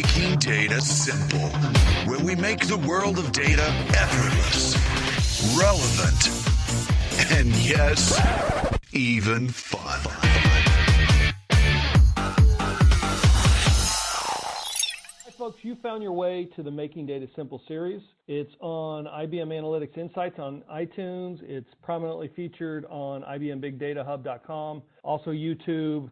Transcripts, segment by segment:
Making Data Simple, where we make the world of data effortless, relevant, and yes, even fun. Hi, folks. You found your way to the Making Data Simple series. It's on IBM Analytics Insights on iTunes. It's prominently featured on IBMBigDataHub.com, also YouTube.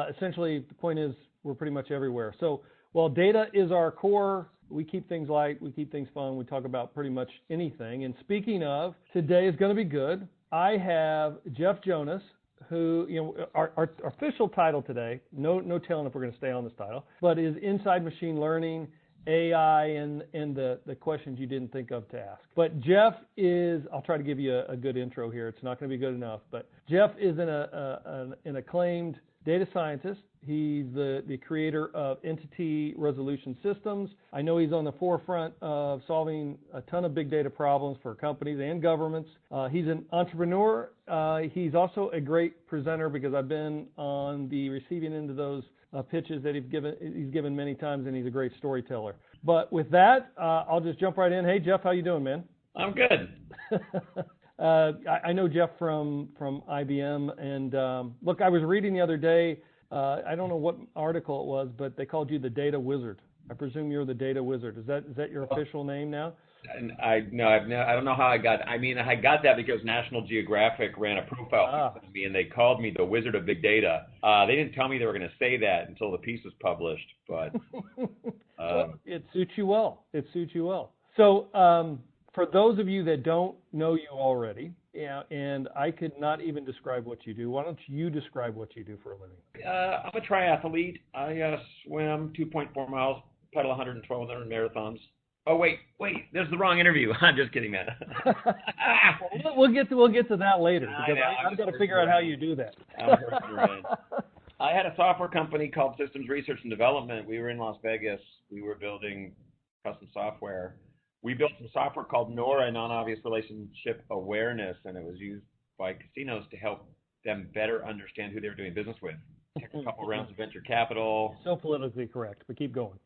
Essentially, the point is we're pretty much everywhere. So while data is our core, we keep things light, we keep things fun, we talk about pretty much anything. And speaking of, today is going to be good. I have Jeff Jonas, who, our official title today, no telling if we're going to stay on this title, but is Inside Machine Learning, AI, and the questions you didn't think of to ask. But Jeff is, I'll try to give you a good intro here. It's not going to be good enough, but Jeff is an acclaimed data scientist. He's the creator of Entity Resolution Systems. I know he's on the forefront of solving a ton of big data problems for companies and governments. He's an entrepreneur. He's also a great presenter because I've been on the receiving end of those pitches that he's given many times, and he's a great storyteller. But with that, I'll just jump right in. Hey, Jeff, how you doing, man? I'm good. I know Jeff from IBM, and look, I was reading the other day, I don't know what article it was, but they called you the data wizard. I presume you're the data wizard. Is that your official name now? I don't know how I got. I mean, I got that because National Geographic ran a profile piece on me, and they called me the Wizard of Big Data. They didn't tell me they were going to say that until the piece was published, but well, it suits you well. It suits you well. So for those of you that don't know you already, and I could not even describe what you do, why don't you describe what you do for a living? I'm a triathlete. I swim 2.4 miles, pedal 112 marathons. Oh, wait, there's the wrong interview. I'm just kidding, man. We'll get to that later, because I've got to figure out how you do that. I had a software company called Systems Research and Development. We were in Las Vegas. We were building custom software. We built some software called NORA, Non-Obvious Relationship Awareness, and it was used by casinos to help them better understand who they were doing business with. Took a couple rounds of venture capital. So politically correct, but keep going.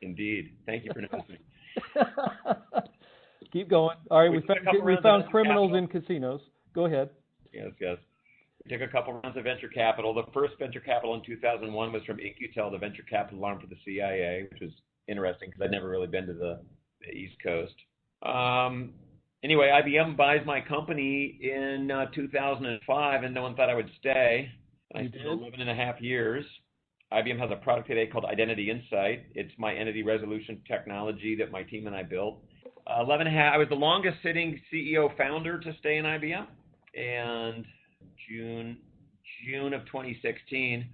Indeed. Thank you for noticing. Keep going. All right, we found criminals in casinos. Go ahead. Yes. We took a couple rounds of venture capital. The first venture capital in 2001 was from InQtel, the venture capital arm for the CIA, which was interesting because I'd never really been to the East Coast. Anyway, IBM buys my company in 2005, and no one thought I would stay. I stayed 11 and a half years. IBM has a product today called Identity Insight. It's my entity resolution technology that my team and I built. 11 and a half. I was the longest sitting CEO founder to stay in IBM. And June of 2016,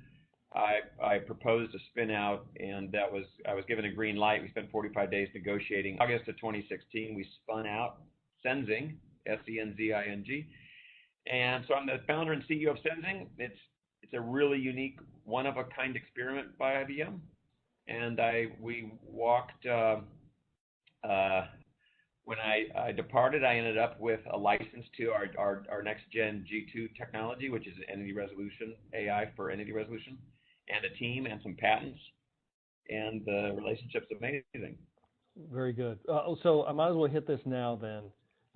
I proposed a spin out, and I was given a green light. We spent 45 days negotiating. August of 2016, we spun out Senzing, Senzing. And so I'm the founder and CEO of Senzing. It's a really unique, one-of-a-kind experiment by IBM. And we walked, when I departed, I ended up with a license to our next-gen G2 technology, which is entity resolution, AI for entity resolution, and a team and some patents. And the relationship's amazing. Very good. So I might as well hit this now then.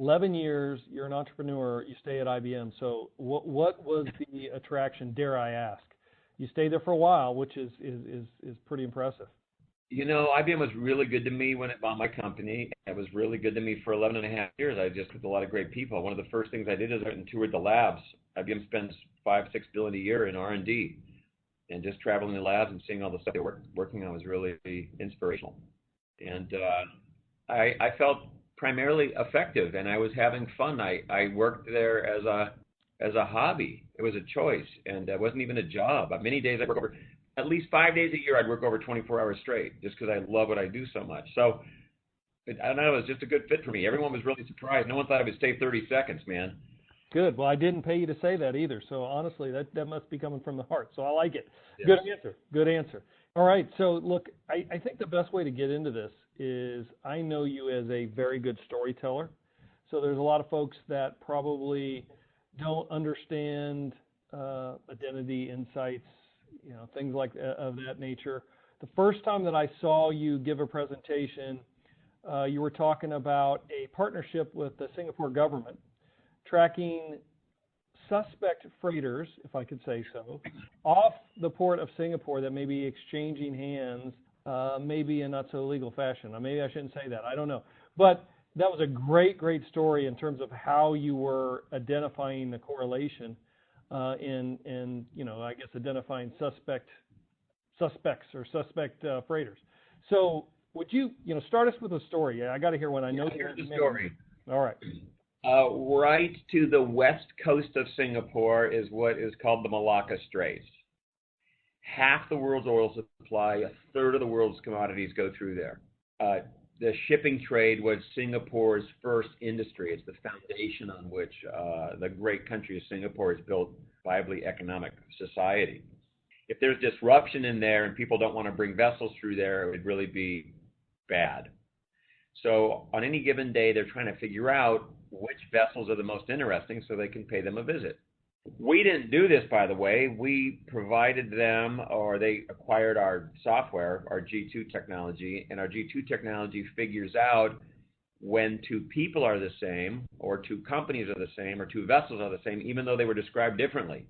11 years, you're an entrepreneur, you stay at IBM. So what was the attraction, dare I ask? You stayed there for a while, which is pretty impressive. IBM was really good to me when it bought my company. It was really good to me for 11 and a half years. I just with a lot of great people. One of the first things I did is I went and toured the labs. IBM spends $5-6 billion a year in R&D. And just traveling the labs and seeing all the stuff they're working on was really inspirational. And I felt primarily effective, and I was having fun. I worked there as a hobby. It was a choice, and it wasn't even a job. Many days I'd work over, at least 5 days a year, I'd work over 24 hours straight, just because I love what I do so much. So, I don't know, it was just a good fit for me. Everyone was really surprised. No one thought I would stay 30 seconds, man. Good. Well, I didn't pay you to say that either. So honestly, that must be coming from the heart. So I like it. Yes. Good answer. All right. So look, I think the best way to get into this is I know you as a very good storyteller. So there's a lot of folks that probably don't understand identity insights, things like of that nature. The first time that I saw you give a presentation, you were talking about a partnership with the Singapore government, tracking suspect freighters, if I could say so, off the port of Singapore that may be exchanging hands, maybe in not so legal fashion. Maybe I shouldn't say that. I don't know. But that was a great, great story in terms of how you were identifying the correlation in I guess identifying suspects or suspect freighters. So would you, start us with a story? I got to hear one. I know here's the story. All right. Right to the west coast of Singapore is what is called the Malacca Straits. Half the world's oil supply, a third of the world's commodities go through there. The shipping trade was Singapore's first industry. It's the foundation on which the great country of Singapore has built viably economic society. If there's disruption in there and people don't want to bring vessels through there, it would really be bad. So on any given day, they're trying to figure out which vessels are the most interesting so they can pay them a visit. We didn't do this, by the way. We provided them, or they acquired our software, our G2 technology, and our G2 technology figures out when two people are the same, or two companies are the same, or two vessels are the same, even though they were described differently.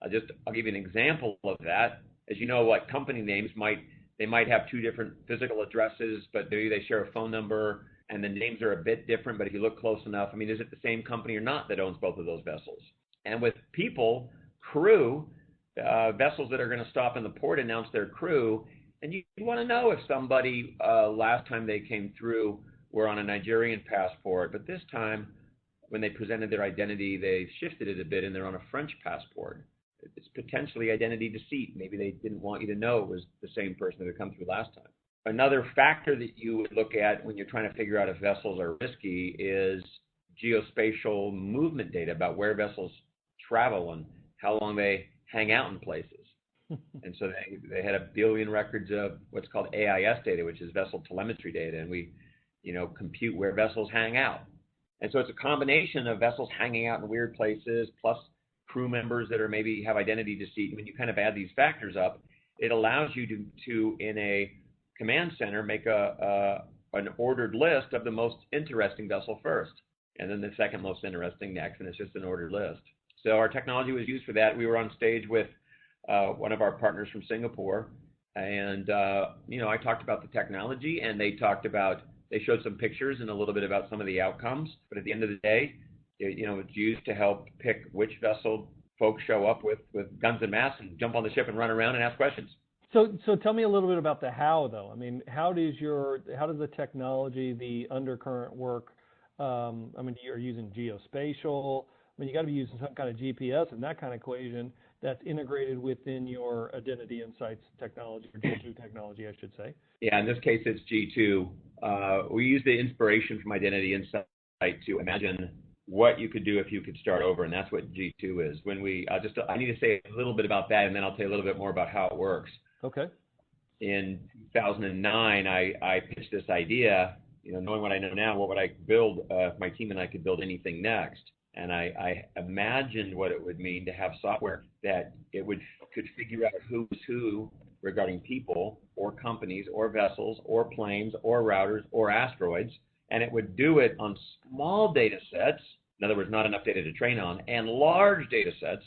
I'll give you an example of that. As you know, like company names might have two different physical addresses, but maybe they share a phone number, and the names are a bit different, but if you look close enough, is it the same company or not that owns both of those vessels? And with people, crew, vessels that are going to stop in the port announce their crew, and you want to know if somebody, last time they came through, were on a Nigerian passport, but this time, when they presented their identity, they shifted it a bit, and they're on a French passport. It's potentially identity deceit. Maybe they didn't want you to know it was the same person that had come through last time. Another factor that you would look at when you're trying to figure out if vessels are risky is geospatial movement data about where vessels travel and how long they hang out in places. And so they had 1 billion records of what's called AIS data, which is vessel telemetry data, and we compute where vessels hang out. And so it's a combination of vessels hanging out in weird places plus crew members that are maybe have identity deceit. When you kind of add these factors up, it allows you to in a command center, make an ordered list of the most interesting vessel first, and then the second most interesting next, and it's just an ordered list. So our technology was used for that. We were on stage with one of our partners from Singapore, and I talked about the technology, and they showed some pictures and a little bit about some of the outcomes. But at the end of the day, it's used to help pick which vessel folks show up with guns and masks and jump on the ship and run around and ask questions. So tell me a little bit about the how, though. How does the technology, the undercurrent work? You're using geospatial. You got to be using some kind of GPS and that kind of equation that's integrated within your Identity Insights technology, or G2 technology, I should say. Yeah, in this case, it's G2. We use the inspiration from Identity Insight to imagine what you could do if you could start over, and that's what G2 is. I need to say a little bit about that, and then I'll tell you a little bit more about how it works. Okay. In 2009, I pitched this idea, knowing what I know now, what would I build if my team and I could build anything next? And I imagined what it would mean to have software that could figure out who's who regarding people or companies or vessels or planes or routers or asteroids, and it would do it on small data sets, in other words, not enough data to train on, and large data sets,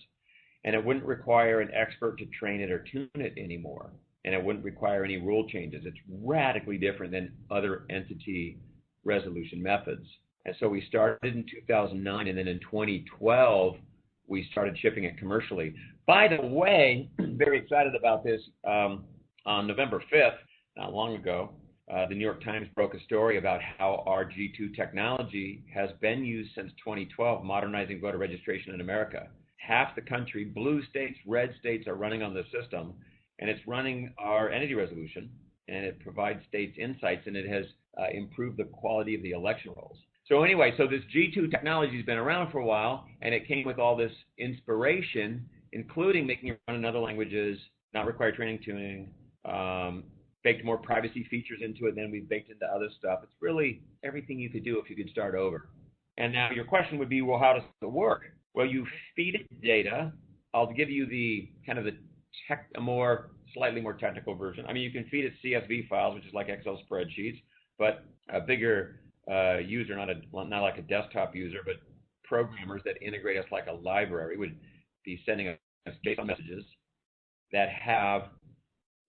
and it wouldn't require an expert to train it or tune it anymore, and it wouldn't require any rule changes. It's radically different than other entity resolution methods. And so we started in 2009, and then in 2012, we started shipping it commercially. By the way, very excited about this. On November 5th, not long ago, the New York Times broke a story about how our G2 technology has been used since 2012, modernizing voter registration in America. Half the country, blue states, red states, are running on the system, and it's running our entity resolution, and it provides states insights, and it has improved the quality of the election rolls. So anyway, this G2 technology has been around for a while, and it came with all this inspiration, including making it run in other languages, not require training, tuning, baked more privacy features into it than we've baked into other stuff. It's really everything you could do if you could start over. And now your question would be, well, how does it work? Well, you feed it data. I'll give you the kind of a more slightly more technical version. I mean, you can feed it CSV files, which is like Excel spreadsheets, but a bigger user, not like a desktop user, but programmers that integrate us like a library would be sending us JSON messages that have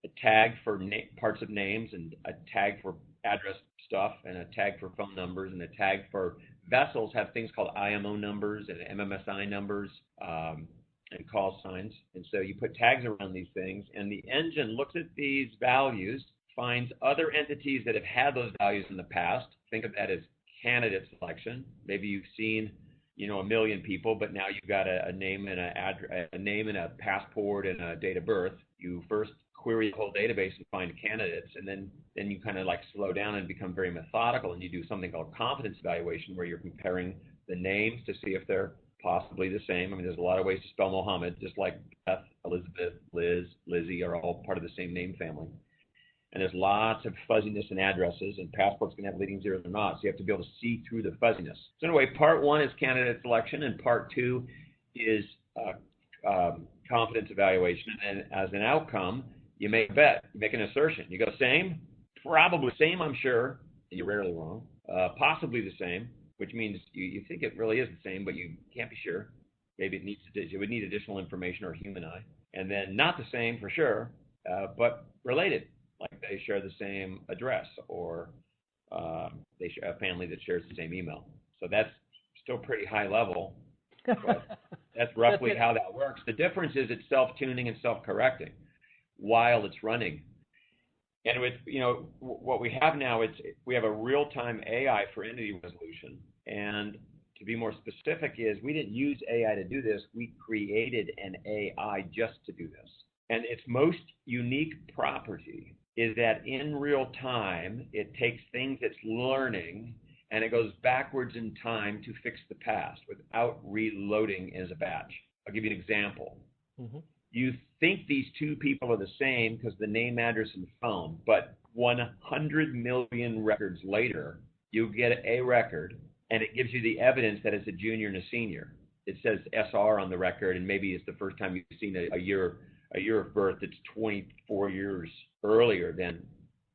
a tag for parts of names and a tag for address stuff and a tag for phone numbers and a tag for vessels have things called IMO numbers and MMSI numbers and call signs. And so you put tags around these things, and the engine looks at these values, finds other entities that have had those values in the past. Think of that as candidate selection. Maybe you've seen, you know, 1 million people, but now you've got a name and a name and a passport and a date of birth. You first query the whole database and find candidates, and then you kind of like slow down and become very methodical, and you do something called confidence evaluation, where you're comparing the names to see if they're possibly the same. I mean, there's a lot of ways to spell Mohammed, just like Beth, Elizabeth, Liz, Lizzie are all part of the same name family. And there's lots of fuzziness in addresses, and passports can have leading zeros or not, so you have to be able to see through the fuzziness. So anyway, part one is candidate selection, and part two is confidence evaluation. And as an outcome, you make a bet, you make an assertion. You go, same? Probably same, I'm sure. And you're rarely wrong. Possibly the same, which means you think it really is the same, but you can't be sure. Maybe it would need additional information or human eye. And then not the same for sure, but related. Like they share the same address, or they share a family that shares the same email. So that's still pretty high level, but that's roughly how that works. The difference is it's self-tuning and self-correcting while it's running. And with, you know, what we have now, we have a real-time AI for entity resolution. And to be more specific is we didn't use AI to do this. We created an AI just to do this. And its most unique property is that in real time, it takes things it's learning and it goes backwards in time to fix the past without reloading as a batch. I'll give you an example. Mm-hmm. You think these two people are the same because the name, address, and phone, but 100 million records later, you get a record and it gives you the evidence that it's a junior and a senior. It says SR on the record, and maybe it's the first time you've seen a year of birth that's 24 years earlier than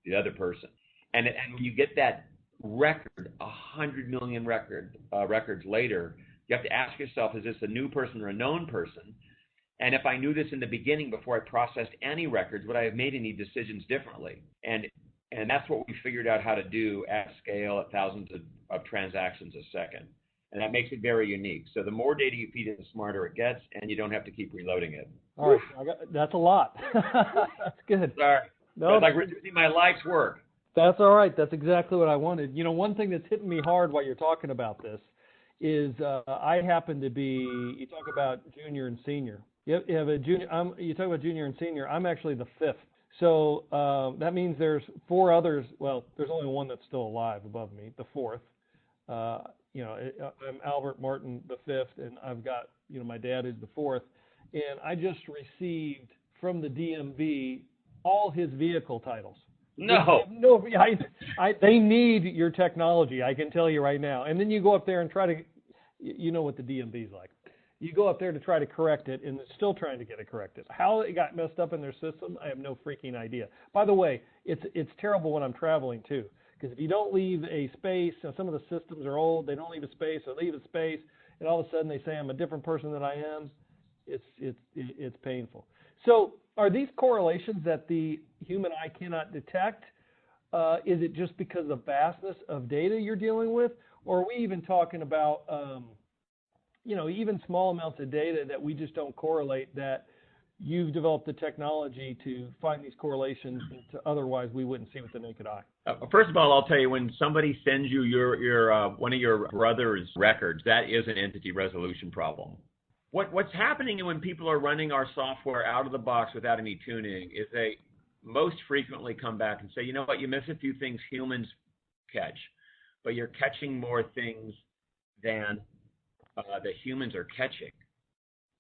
the other person. And when you get that record, 100 million records later, you have to ask yourself, is this a new person or a known person? And if I knew this in the beginning before I processed any records, would I have made any decisions differently? And that's what we figured out how to do at scale at thousands of transactions a second. And that makes it very unique. So the more data you feed it, the smarter it gets, and you don't have to keep reloading it. All right, that's a lot. That's good. Sorry. No, it's like reducing my life's work. That's all right. That's exactly what I wanted. You know, one thing that's hitting me hard while you're talking about this is I happen to be, you talk about junior and senior. You have a junior. You talk about junior and senior. I'm actually the fifth. So that means there's four others. Well, there's only one that's still alive above me, the fourth. You know, I'm Albert Martin the fifth, and I've got, you know, my dad is the fourth. And I just received from the DMV all his vehicle titles. No. They need your technology, I can tell you right now. And then you go up there and try to, you know what the DMV's like. You go up there to try to correct it, and it's still trying to get it corrected. How it got messed up in their system, I have no freaking idea. By the way, it's terrible when I'm traveling too, because if you don't leave a space, you know, some of the systems are old, they don't leave a space, or leave a space, and all of a sudden they say I'm a different person than I am. It's painful. So are these correlations that the human eye cannot detect? Is it just because of the vastness of data you're dealing with? Or are we even talking about, you know, even small amounts of data that we just don't correlate, that you've developed the technology to find these correlations that otherwise we wouldn't see with the naked eye? First of all, I'll tell you, when somebody sends you your one of your brother's records, that is an entity resolution problem. What's happening when people are running our software out of the box without any tuning is they most frequently come back and say, you know what, you miss a few things humans catch, but you're catching more things than the humans are catching.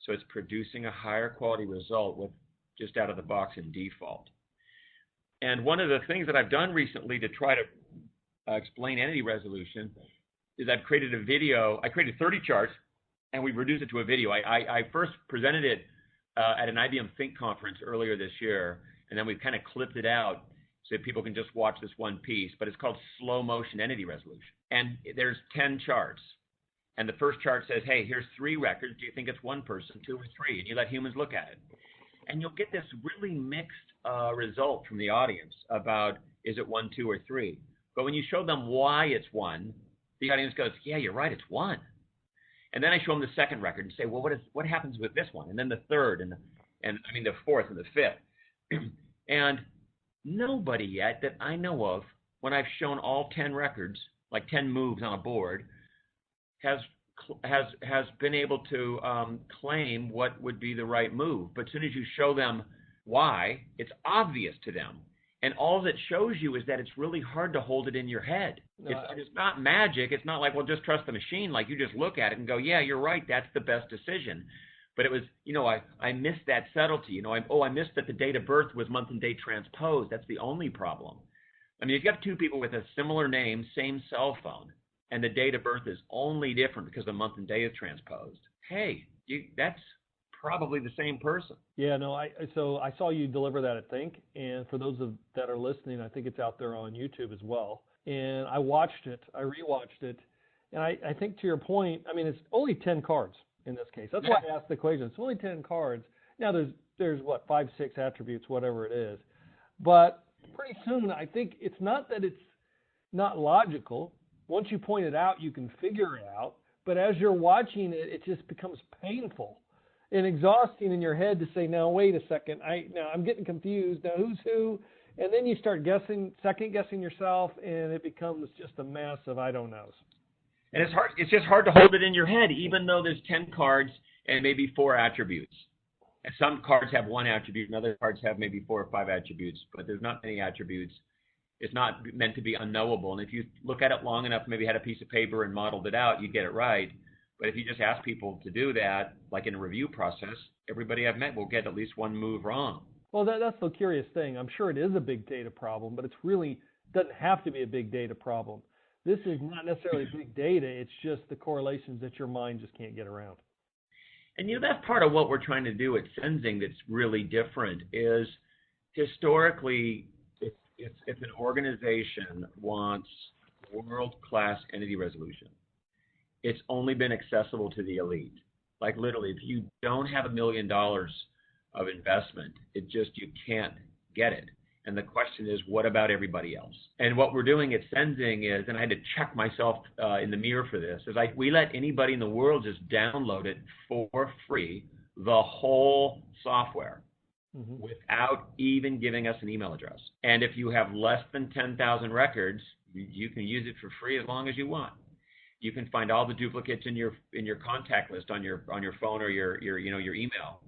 So it's producing a higher quality result with just out of the box in default. And one of the things that I've done recently to try to explain entity resolution is I've created a video. I created 30 charts, and we reduced it to a video. I first presented it at an IBM Think conference earlier this year, and then we've kind of clipped it out so people can just watch this one piece, but it's called slow motion entity resolution. And there's 10 charts. And the first chart says, hey, here's 3 records. Do you think it's 1 person, 2, or 3? And you let humans look at it. And you'll get this really mixed result from the audience about, is it 1, 2, or 3? But when you show them why it's 1, the audience goes, yeah, you're right, it's 1. And then I show them the second record and say, well, what happens with this one? And then the third, and the fourth and the fifth. And nobody yet that I know of, when I've shown all 10 records, like 10 moves on a board, has been able to claim what would be the right move. But as soon as you show them why, it's obvious to them. And all that shows you is that it's really hard to hold it in your head. No, it's not magic. It's not like, well, just trust the machine. Like, you just look at it and go, yeah, you're right. That's the best decision. But it was, I missed that subtlety. I missed that the date of birth was month and day transposed. That's the only problem. I mean, if you have 2 people with a similar name, same cell phone, and the date of birth is only different because the month and day is transposed, hey, that's probably the same person. Yeah, no, so I saw you deliver that at Think, and for those that are listening, I think it's out there on YouTube as well. And I watched it, I rewatched it, and I think to your point, I mean, it's only 10 cards in this case. That's why I asked the equation. It's only 10 cards. Now there's what, 5, 6 attributes, whatever it is. But pretty soon, I think it's not that it's not logical. Once you point it out, you can figure it out. But as you're watching it, it just becomes painful and exhausting in your head to say, now, wait a second. I'm getting confused. Now, who's who? And then you start second guessing yourself, and it becomes just a mess of I don't knows. And it's hard. It's just hard to hold it in your head, even though there's 10 cards and maybe 4 attributes. And some cards have 1 attribute, and other cards have maybe 4 or 5 attributes, but there's not many attributes. It's not meant to be unknowable. And if you look at it long enough, maybe had a piece of paper and modeled it out, you'd get it right. But if you just ask people to do that, like in a review process, everybody I've met will get at least 1 move wrong. Well, that's the curious thing. I'm sure it is a big data problem, but it's really doesn't have to be a big data problem. This is not necessarily big data. It's just the correlations that your mind just can't get around. And that's part of what we're trying to do at Senzing that's really different is historically, if an organization wants world-class entity resolution, it's only been accessible to the elite. Like literally, if you don't have $1 million of investment, you can't get it. And the question is, what about everybody else? And what we're doing at Senzing is, and I had to check myself in the mirror for this, is we let anybody in the world just download it for free, the whole software, without even giving us an email address. And if you have less than 10,000 records, you can use it for free as long as you want. You can find all the duplicates in your contact list on your phone or your email.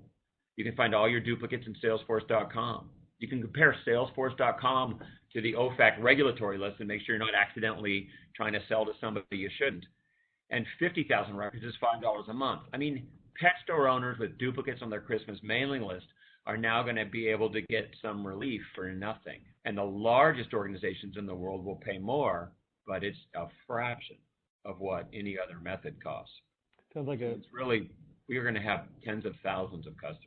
You can find all your duplicates in Salesforce.com. You can compare Salesforce.com to the OFAC regulatory list and make sure you're not accidentally trying to sell to somebody you shouldn't. And 50,000 records is $5 a month. I mean, pet store owners with duplicates on their Christmas mailing list are now going to be able to get some relief for nothing. And the largest organizations in the world will pay more, but it's a fraction of what any other method costs. Sounds like it's really, we are going to have tens of thousands of customers.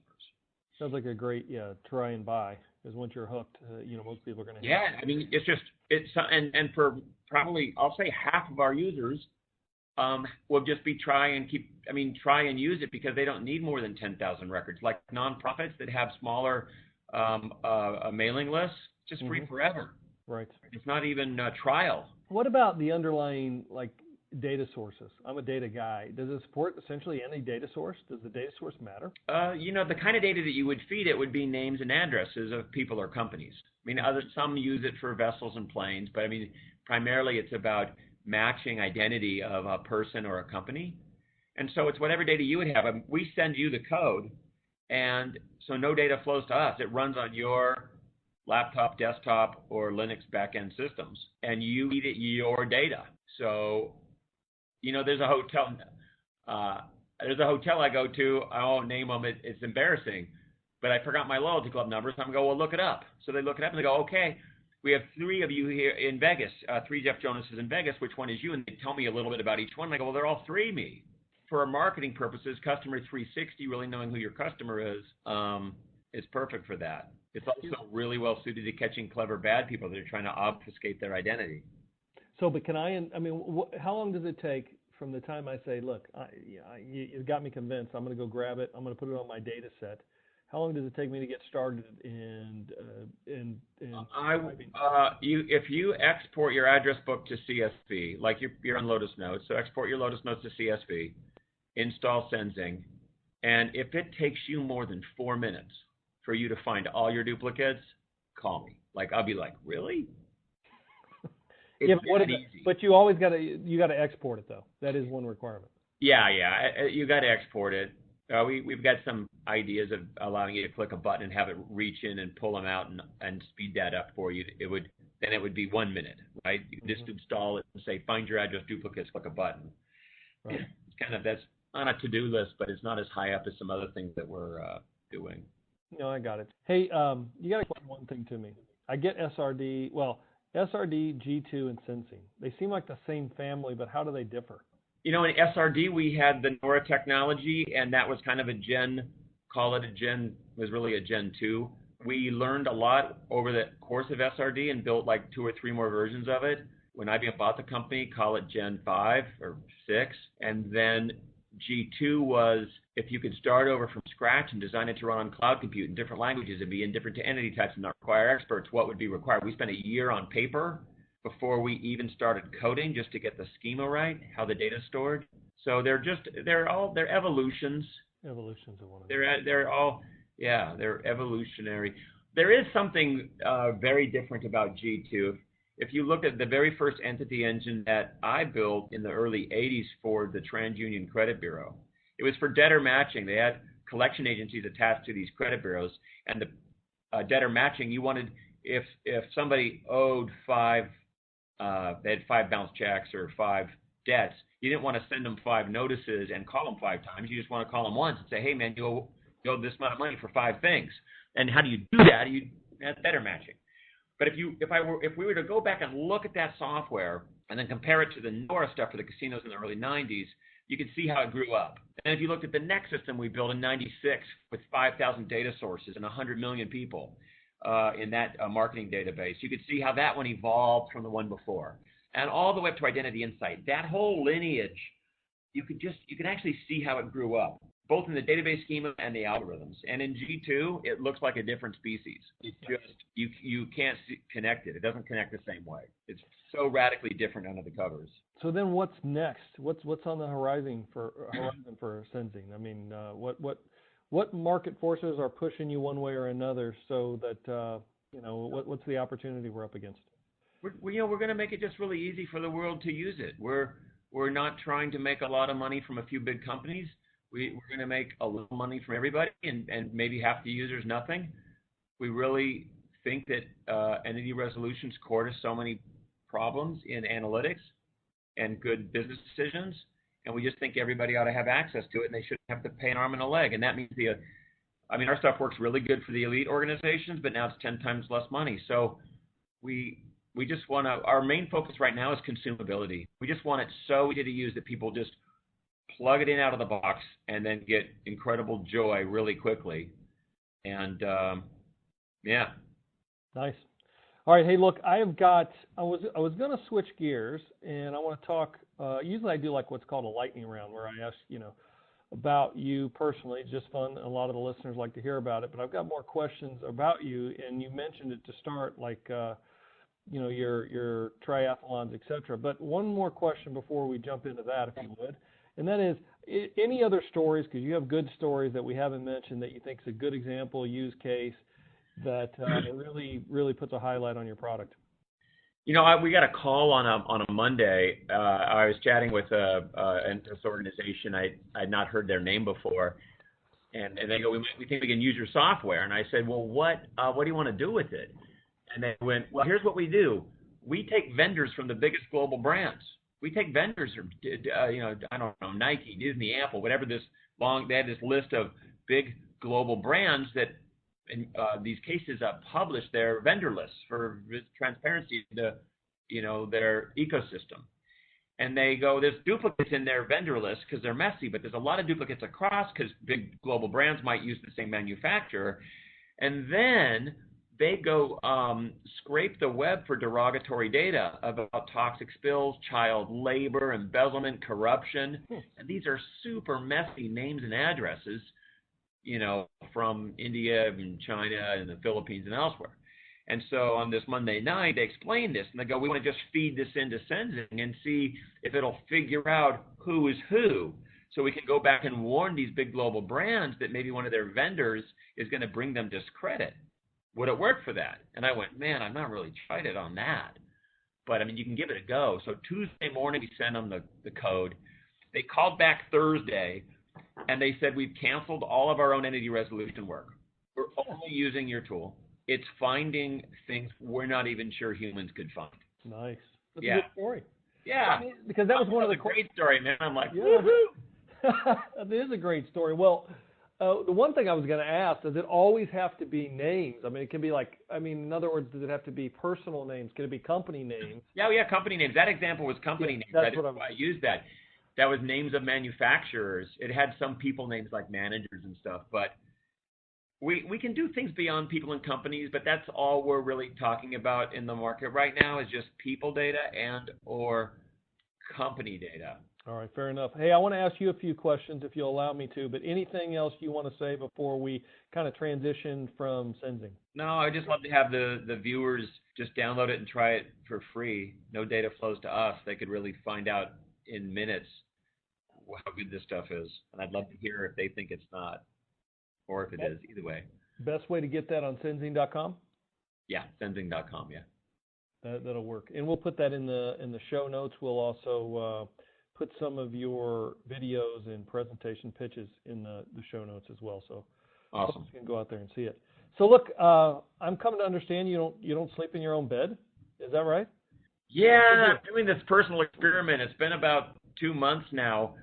Sounds like a great, try and buy. Because once you're hooked, most people are going to. Yeah, I mean, and for probably, I'll say half of our users will just be try and use it because they don't need more than 10,000 records. Like nonprofits that have smaller mailing lists, just free forever. Right. It's not even a trial. What about the underlying data sources? I'm a data guy. Does it support essentially any data source? Does the data source matter? The kind of data that you would feed it would be names and addresses of people or companies. I mean, some use it for vessels and planes, but I mean, primarily it's about matching identity of a person or a company. And so it's whatever data you would have. We send you the code, and so no data flows to us. It runs on your laptop, desktop, or Linux backend systems, and you feed it your data. So there's a hotel. There's a hotel I go to. I won't name them. It's embarrassing, but I forgot my loyalty club number. So I'm going to go, well, look it up. So they look it up and they go, okay, we have 3 of you here in Vegas, 3 Jeff Jonases in Vegas. Which one is you? And they tell me a little bit about each one. And I go, well, they're all 3 me. For our marketing purposes, Customer 360, really knowing who your customer is perfect for that. It's also really well suited to catching clever bad people that are trying to obfuscate their identity. So, but how long does it take from the time I say, look, you got me convinced, I'm going to go grab it, I'm going to put it on my data set. How long does it take me to get started if you export your address book to CSV, like you're on Lotus Notes, so export your Lotus Notes to CSV, install Senzing, and if it takes you more than 4 minutes for you to find all your duplicates, call me. I'll be like, really? It's easy. But you always got to export it though. That is one requirement. Yeah, you got to export it. We've got some ideas of allowing you to click a button and have it reach in and pull them out and speed that up for you. It would be 1 minute, right? You can just install it and say, find your address duplicates, click a button. Right. It's that's on a to-do list, but it's not as high up as some other things that we're doing. No, I got it. Hey, you got to explain one thing to me. I get SRD, G2, and Sensing. They seem like the same family, but how do they differ? In SRD, we had the NORA technology, and that was kind of was really a Gen 2. We learned a lot over the course of SRD and built 2 or 3 more versions of it. When IBM bought the company, call it Gen 5 or 6. And then G2 was if you could start over from scratch and design it to run on cloud compute in different languages and be in different entity types and not require experts, what would be required? We spent a year on paper before we even started coding just to get the schema right, how the data's stored. So they're evolutions. Evolutions of one of them. They're evolutionary. There is something very different about G2. If you look at the very first entity engine that I built in the early 80s for the TransUnion Credit Bureau, it was for debtor matching. They had collection agencies attached to these credit bureaus, and the debtor matching, you wanted, if somebody owed they had 5 bounce checks or 5 debts, you didn't want to send them 5 notices and call them 5 times. You just want to call them once and say, hey man, you owe this amount of money for 5 things. And how do you do that? That's debtor matching. But if we were to go back and look at that software and then compare it to the NORA stuff for the casinos in the early 90s, you can see how it grew up. And if you looked at the next system we built in 96 with 5,000 data sources and 100 million people in that marketing database, you could see how that one evolved from the one before. And all the way up to Identity Insight, that whole lineage, you can actually see how it grew up, both in the database schema and the algorithms. And in G2, it looks like a different species. It's just, you can't connect it. It doesn't connect the same way. It's so radically different under the covers. So then what's next? What's on the horizon for Senzing? I mean, what market forces are pushing you one way or another so that, what's the opportunity we're up against? We're going to make it just really easy for the world to use it. We're not trying to make a lot of money from a few big companies. We're going to make a little money from everybody and maybe half the users nothing. We really think that entity resolution's core to so many problems in analytics and good business decisions, and we just think everybody ought to have access to it, and they shouldn't have to pay an arm and a leg. And that means our stuff works really good for the elite organizations, but now it's 10 times less money. So we just want to, our main focus right now is consumability. We just want it so easy to use that people just plug it in out of the box and then get incredible joy really quickly. And yeah. Nice. All right. Hey, look, I was going to switch gears, and I want to talk. Usually I do what's called a lightning round, where I ask, about you personally. It's just fun. A lot of the listeners like to hear about it, but I've got more questions about you. And you mentioned it to start, your triathlons, etc. But one more question before we jump into that, if you would, and that is, any other stories, because you have good stories that we haven't mentioned that you think is a good example, use case, that really puts a highlight on your product? We got a call on a Monday. I was chatting with this organization. I had not heard their name before, and they go, we think we can use your software. And I said, well, what do you want to do with it? And they went, well, here's what we do. We take vendors from the biggest global brands. We take vendors from, I don't know, Nike, Disney, Apple, whatever they had this list of big global brands that in these cases publish their vendor lists for transparency to, their ecosystem. And they go, there's duplicates in their vendor list because they're messy, but there's a lot of duplicates across because big global brands might use the same manufacturer. And then they go scrape the web for derogatory data about toxic spills, child labor, embezzlement, corruption. And these are super messy names and addresses, from India and China and the Philippines and elsewhere. And so on this Monday night, they explain this, and they go, we want to just feed this into Senzing and see if it'll figure out who is who, so we can go back and warn these big global brands that maybe one of their vendors is going to bring them discredit. Would it work for that? And I went, man, I'm not really tried it on that. But, you can give it a go. So Tuesday morning, we sent them the code. They called back Thursday, and they said, we've canceled all of our own entity resolution work. We're only using your tool. It's finding things we're not even sure humans could find. Nice. That's a good story. Yeah. Because that was one of the great story, man. I'm like, yeah. woohoo. It is a great story. Well, the one thing I was going to ask, does it always have to be names? It can be in other words, does it have to be personal names? Can it be company names? Yeah, company names. That example was company names. That's what I used that. That was names of manufacturers. It had some people names like managers and stuff, but we can do things beyond people and companies, but that's all we're really talking about in the market right now is just people data and or company data. All right, fair enough. Hey, I want to ask you a few questions if you'll allow me to, but anything else you want to say before we kind of transition from Senzing? No, I just love to have the viewers just download it and try it for free. No data flows to us. They could really find out in minutes how good this stuff is. And I'd love to hear if they think it's not. Or if it is, either way. Best way to get that on Senzing.com? Yeah, Senzing.com, yeah. That'll work. And we'll put that in the show notes. We'll also put some of your videos and presentation pitches in the show notes as well. So awesome. You can go out there and see it. So look, I'm coming to understand you don't sleep in your own bed. Is that right? Yeah, I'm doing this personal experiment. It's been about 2 months now.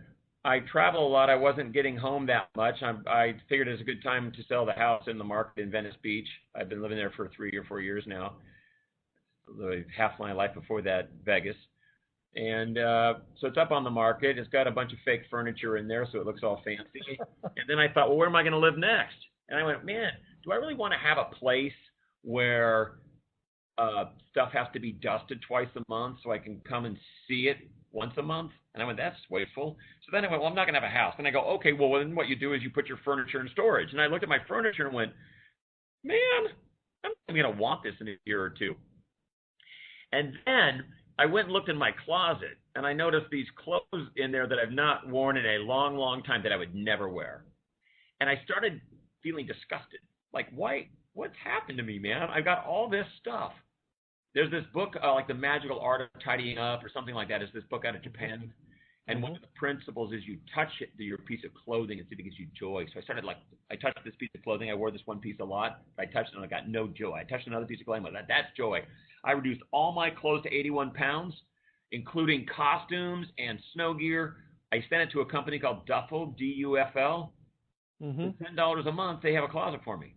I travel a lot. I wasn't getting home that much. I figured it was a good time to sell the house in the market in Venice Beach. I've been living there for 3 or 4 years now. Half my life before that, Vegas. And so it's up on the market. It's got a bunch of fake furniture in there, so it looks all fancy. And then I thought, well, where am I going to live next? And I went, man, do I really want to have a place where stuff has to be dusted twice a month so I can come and see it once a month? And I went, that's wasteful. So then I went, well, I'm not going to have a house. And I go, okay, well, then what you do is you put your furniture in storage. And I looked at my furniture and went, man, I'm going to want this in a year or two. And then I went and looked in my closet, and I noticed these clothes in there that I've not worn in a long, long time that I would never wear. And I started feeling disgusted. Like, why? What's happened to me, man? I've got all this stuff. There's this book, like The Magical Art of Tidying Up or something like that. It's this book out of Japan. And one of the principles is you touch it to your piece of clothing and see if it gives you joy. So I touched this piece of clothing. I wore this one piece a lot. I touched it and I got no joy. I touched another piece of clothing. That's joy. I reduced all my clothes to 81 pounds, including costumes and snow gear. I sent it to a company called Duffel, D-U-F-L. For $10 a month, they have a closet for me.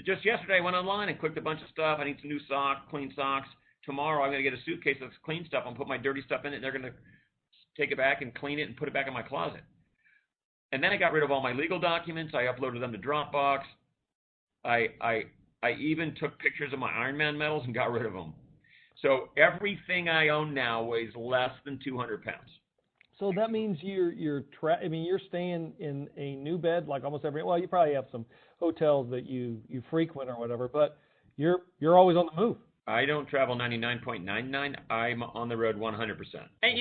Just yesterday, I went online and clicked a bunch of stuff. I need some new socks, clean socks. Tomorrow, I'm going to get a suitcase of clean stuff and put my dirty stuff in it, and they're going to take it back and clean it and put it back in my closet. And then I got rid of all my legal documents. I uploaded them to Dropbox. I even took pictures of my Ironman medals and got rid of them. So everything I own now weighs less than 200 pounds. So that means you're staying in a new bed like almost every. Well, you probably have some hotels that you frequent or whatever, but you're always on the move. I don't travel 99.99. I'm on the road 100%. And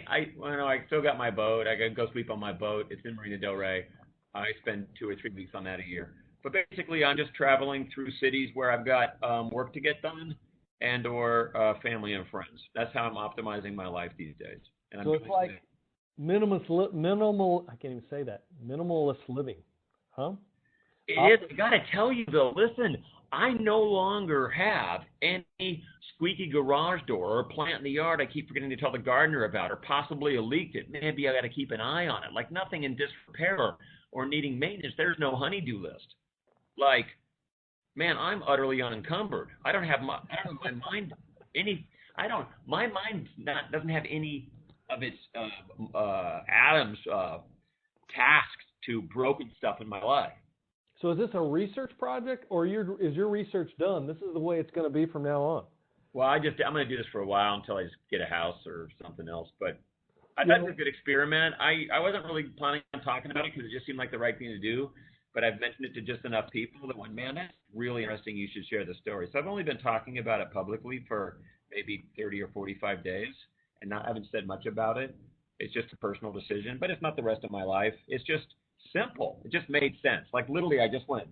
I still got my boat. I can go sleep on my boat. It's in Marina Del Rey. I spend 2 or 3 weeks on that a year. But basically, I'm just traveling through cities where I've got work to get done and or family and friends. That's how I'm optimizing my life these days. And so it's like minimal. I can't even say that. Minimalist living, huh? It is. I got to tell you though. Listen, I no longer have any squeaky garage door or a plant in the yard I keep forgetting to tell the gardener about, or possibly a leak that maybe I got to keep an eye on it. Like nothing in disrepair or needing maintenance. There's no honey-do list. Like, man, I'm utterly unencumbered. My mind doesn't have any of its atoms tasks to broken stuff in my life. So is this a research project, or is your research done? This is the way it's going to be from now on. Well, I'm going to do this for a while until I just get a house or something else. But I thought it was a good experiment. I wasn't really planning on talking about it because it just seemed like the right thing to do. But I've mentioned it to just enough people that went, man, that's really interesting. You should share the story. So I've only been talking about it publicly for maybe 30 or 45 days, and I haven't said much about it. It's just a personal decision, but it's not the rest of my life. It's just simple. It just made sense. Like literally, I just went,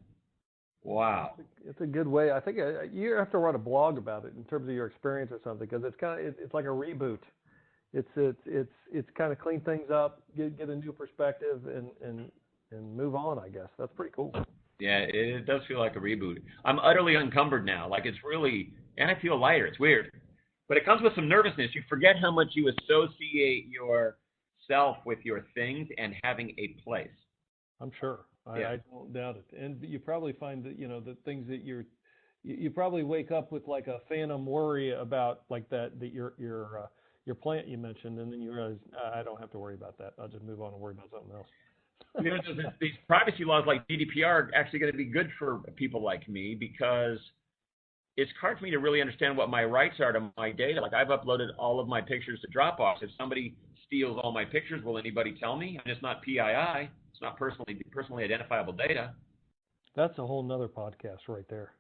wow. It's a good way. I think you have to write a blog about it in terms of your experience or something, because it's like a reboot. It's kind of clean things up, get a new perspective, and move on. I guess that's pretty cool. Yeah, it does feel like a reboot. I'm utterly encumbered now. Like it's really, and I feel lighter. It's weird, but it comes with some nervousness. You forget how much you associate yourself with your things and having a place. I'm sure. I don't doubt it. And you probably find that, the things that you probably wake up with like a phantom worry about, like that your plant you mentioned, and then you realize, I don't have to worry about that. I'll just move on and worry about something else. These privacy laws like GDPR are actually going to be good for people like me, because it's hard for me to really understand what my rights are to my data. Like I've uploaded all of my pictures to Dropbox. If somebody steals all my pictures, will anybody tell me? And it's not PII. It's not personally identifiable data. That's a whole nother podcast right there.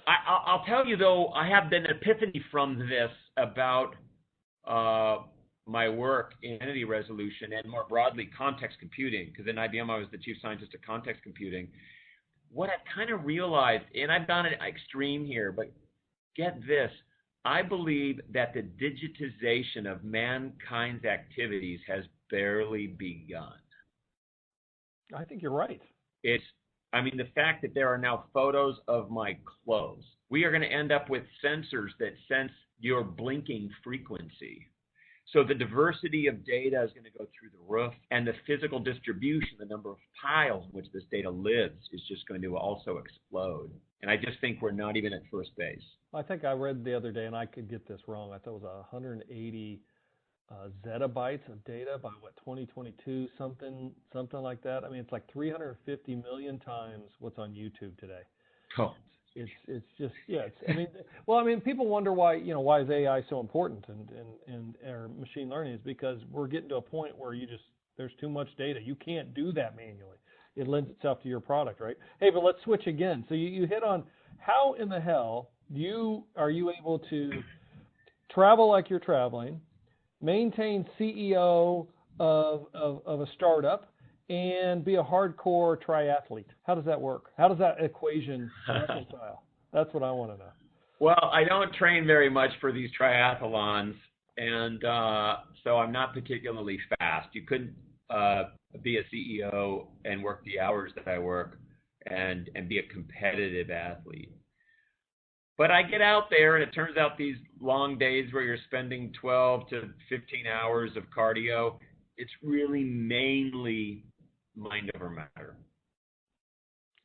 I'll tell you, though, I have an epiphany from this about my work in entity resolution and more broadly context computing, because in IBM I was the chief scientist of context computing. What I kind of realized, and I've gone an extreme here, but get this, I believe that the digitization of mankind's activities has barely begun. I think you're right. The fact that there are now photos of my clothes. We are going to end up with sensors that sense your blinking frequency. So the diversity of data is going to go through the roof, and the physical distribution, the number of piles in which this data lives, is just going to also explode. And I just think we're not even at first base. I think I read the other day, and I could get this wrong, I thought it was 180 zettabytes of data by 2022, something like that. I mean, it's like 350 million times what's on YouTube today. Oh. It's just, yeah. People wonder why is AI so important and or machine learning, is because we're getting to a point where there's too much data. You can't do that manually. It lends itself to your product, right? Hey, but let's switch again. So you hit on how in the hell are you able to travel like you're traveling, maintain CEO of a startup, and be a hardcore triathlete? How does that work? How does that equation reconcile? That's what I want to know. Well, I don't train very much for these triathlons, and so I'm not particularly fast. You couldn't be a CEO and work the hours that I work and be a competitive athlete. But I get out there, and it turns out these long days where you're spending 12 to 15 hours of cardio, it's really mainly mind over matter.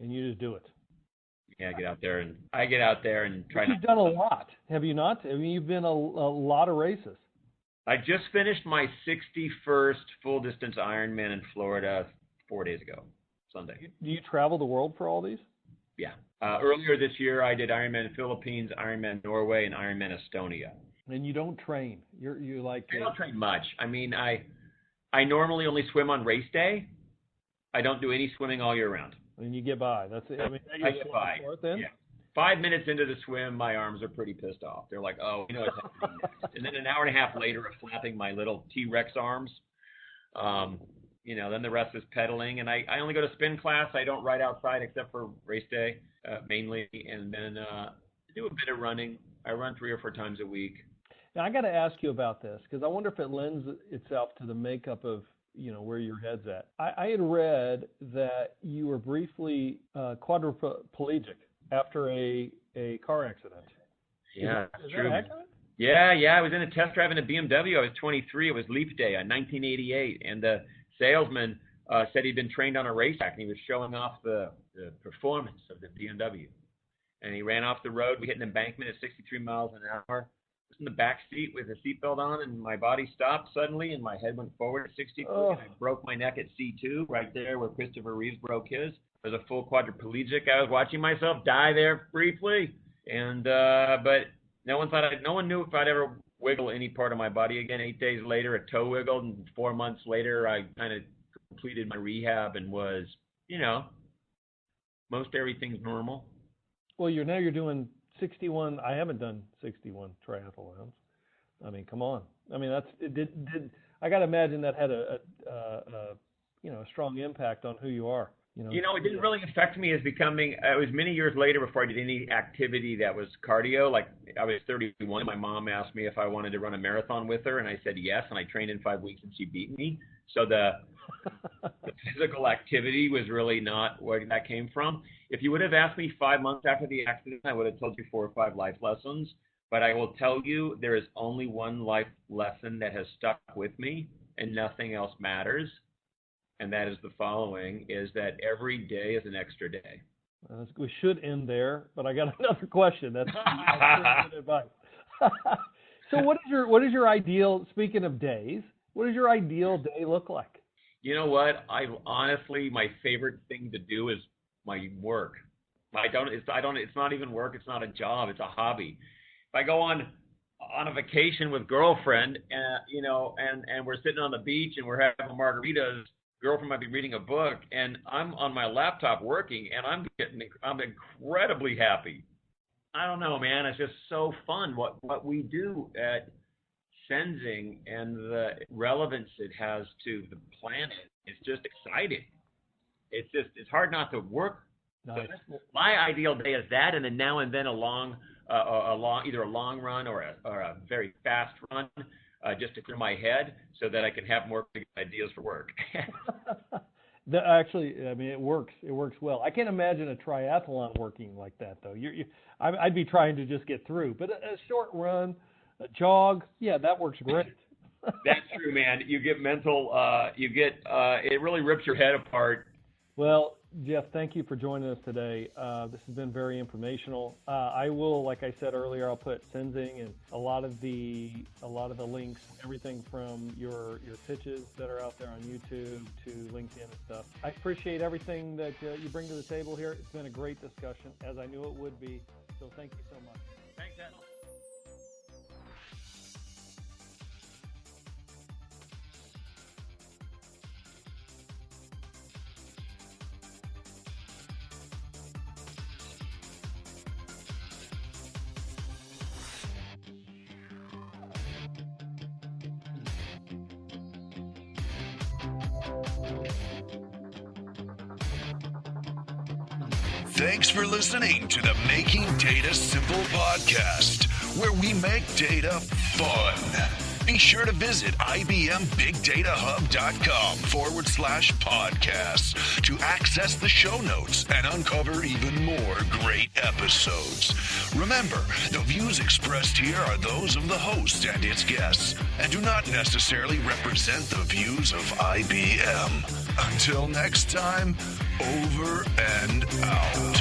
And you just do it. Yeah, I get out there and try. You've done a lot, have you not? I mean, you've been a lot of races. I just finished my 61st full distance Ironman in Florida 4 days ago, Sunday. Do you travel the world for all these? Yeah. Earlier this year, I did Ironman Philippines, Ironman Norway, and Ironman Estonia. And you don't train. You like. I don't train much. I mean, I normally only swim on race day. I don't do any swimming all year round. And you get by. That's it. I mean, I get by. Then? Yeah. 5 minutes into the swim, my arms are pretty pissed off. They're like, oh, you know what's happening next. And then an hour and a half later of flapping my little T-Rex arms, then the rest is pedaling. And I only go to spin class. I don't ride outside except for race day, mainly. And then do a bit of running. I run 3 or 4 times a week. Now, I got to ask you about this, because I wonder if it lends itself to the makeup of where your head's at. I had read that you were briefly quadriplegic after a car accident. Yeah, is true. That accurate? Yeah. I was in a test drive in a BMW. I was 23. It was Leap Day on 1988, and the salesman said he'd been trained on a race track, and he was showing off the performance of the BMW. And he ran off the road. We hit an embankment at 63 miles an hour. in the back seat with a seatbelt on, and my body stopped suddenly, and my head went forward at 60 degrees, and I broke my neck at C2, right there where Christopher Reeves broke his. I was a full quadriplegic. I was watching myself die there briefly, and but no one knew if I'd ever wiggle any part of my body again. 8 days later, a toe wiggled, and 4 months later, I kind of completed my rehab and was, most everything's normal. Well, you're doing 61. I haven't done 61 triathlons. I mean, come on. I mean, I got to imagine that had a strong impact on who you are. It didn't really affect me as becoming. It was many years later before I did any activity that was cardio. Like I was 31. My mom asked me if I wanted to run a marathon with her, and I said yes. And I trained in 5 weeks, and she beat me. So the physical activity was really not where that came from. If you would have asked me 5 months after the accident, I would have told you 4 or 5 life lessons. But I will tell you, there is only one life lesson that has stuck with me, and nothing else matters. And that is the following, is that every day is an extra day. We should end there, but I got another question. That's good advice. So what is your ideal, speaking of days, what does your ideal day look like? You know what? Honestly, my favorite thing to do is my work. It's not even work. It's not a job. It's a hobby. If I go on a vacation with girlfriend, and we're sitting on the beach and we're having margaritas, girlfriend might be reading a book, and I'm on my laptop working, and I'm incredibly happy. I don't know, man. It's just so fun what we do at Senzing and the relevance it has to the planet. It's just exciting. It's hard not to work. Nice. So my ideal day is that, and then now and then either a long run or a very fast run, just to clear my head so that I can have more ideas for work. Actually, I mean, it works. It works well. I can't imagine a triathlon working like that, though. I'd be trying to just get through. But a short run, a jog, yeah, that works great. That's true, man. You get mental. It really rips your head apart. Well, Jeff, thank you for joining us today. This has been very informational. I will, like I said earlier, I'll put Senzing and a lot of the links, everything from your pitches that are out there on YouTube to LinkedIn and stuff. I appreciate everything that you bring to the table here. It's been a great discussion, as I knew it would be. So thank you so much. Thanks, Ed. Thanks for listening to the Making Data Simple podcast, where we make data fun. Be sure to visit IBMBigDataHub.com/podcasts to access the show notes and uncover even more great episodes. Remember, the views expressed here are those of the host and its guests and do not necessarily represent the views of IBM. Until next time, over and out.